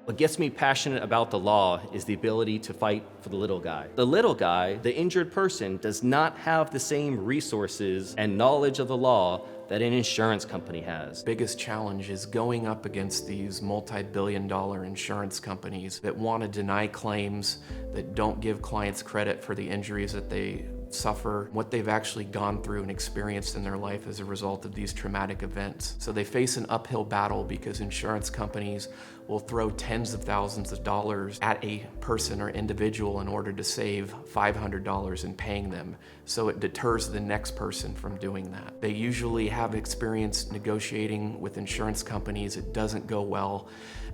What gets me passionate about the law is the ability to fight for the little guy. The little guy, the injured person, does not have the same resources and knowledge of the law that an insurance company has. Biggest challenge is going up against these multi-billion-dollar insurance companies that want to deny claims, that don't give clients credit for the injuries that they suffer, what they've actually gone through and experienced in their life as a result of these traumatic events. So they face an uphill battle because insurance companies will throw tens of thousands of dollars at a person or individual in order to save $500 in paying them. So it deters the next person from doing that. They usually have experience negotiating with insurance companies. It doesn't go well,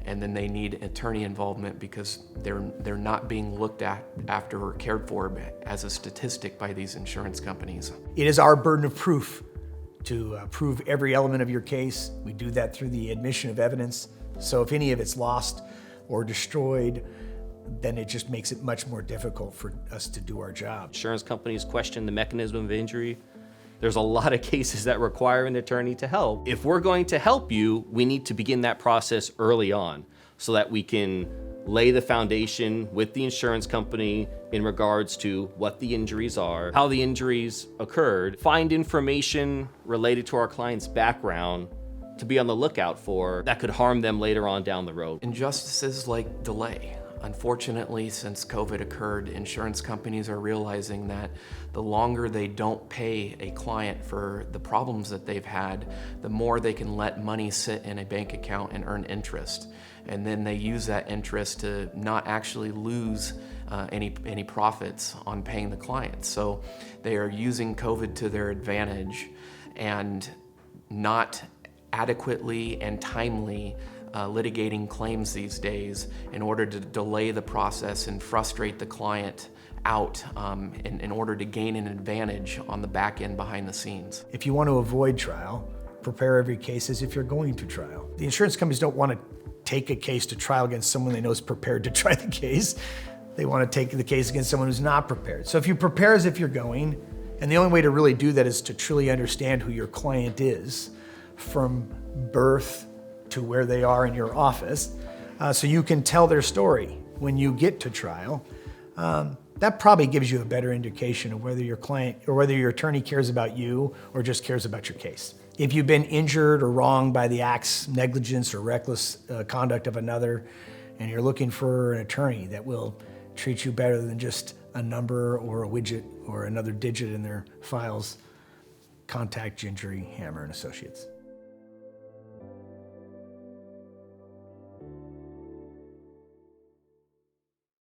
and then they need attorney involvement because they're not being looked at after or cared for as a statistic by these insurance companies. It is our burden of proof to prove every element of your case. We do that through the admission of evidence. So if any of it's lost or destroyed, then it just makes it much more difficult for us to do our job. Insurance companies question the mechanism of injury. There's a lot of cases that require an attorney to help. If we're going to help you, we need to begin that process early on so that we can lay the foundation with the insurance company in regards to what the injuries are, how the injuries occurred, find information related to our client's background to be on the lookout for that could harm them later on down the road. Injustices like delay. Unfortunately, since COVID occurred, insurance companies are realizing that the longer they don't pay a client for the problems that they've had, the more they can let money sit in a bank account and earn interest. And then they use that interest to not actually lose any profits on paying the clients. So they are using COVID to their advantage and not adequately and timely litigating claims these days in order to delay the process and frustrate the client out in order to gain an advantage on the back end behind the scenes. If you want to avoid trial, prepare every case as if you're going to trial. The insurance companies don't want to take a case to trial against someone they know is prepared to try the case. They want to take the case against someone who's not prepared. So if you prepare as if you're going, and the only way to really do that is to truly understand who your client is from birth to where they are in your office, so you can tell their story when you get to trial. That probably gives you a better indication of whether your client or whether your attorney cares about you or just cares about your case. If you've been injured or wronged by the acts, negligence, or reckless conduct of another, and you're looking for an attorney that will treat you better than just a number or a widget or another digit in their files, contact Gingery Hammer Associates.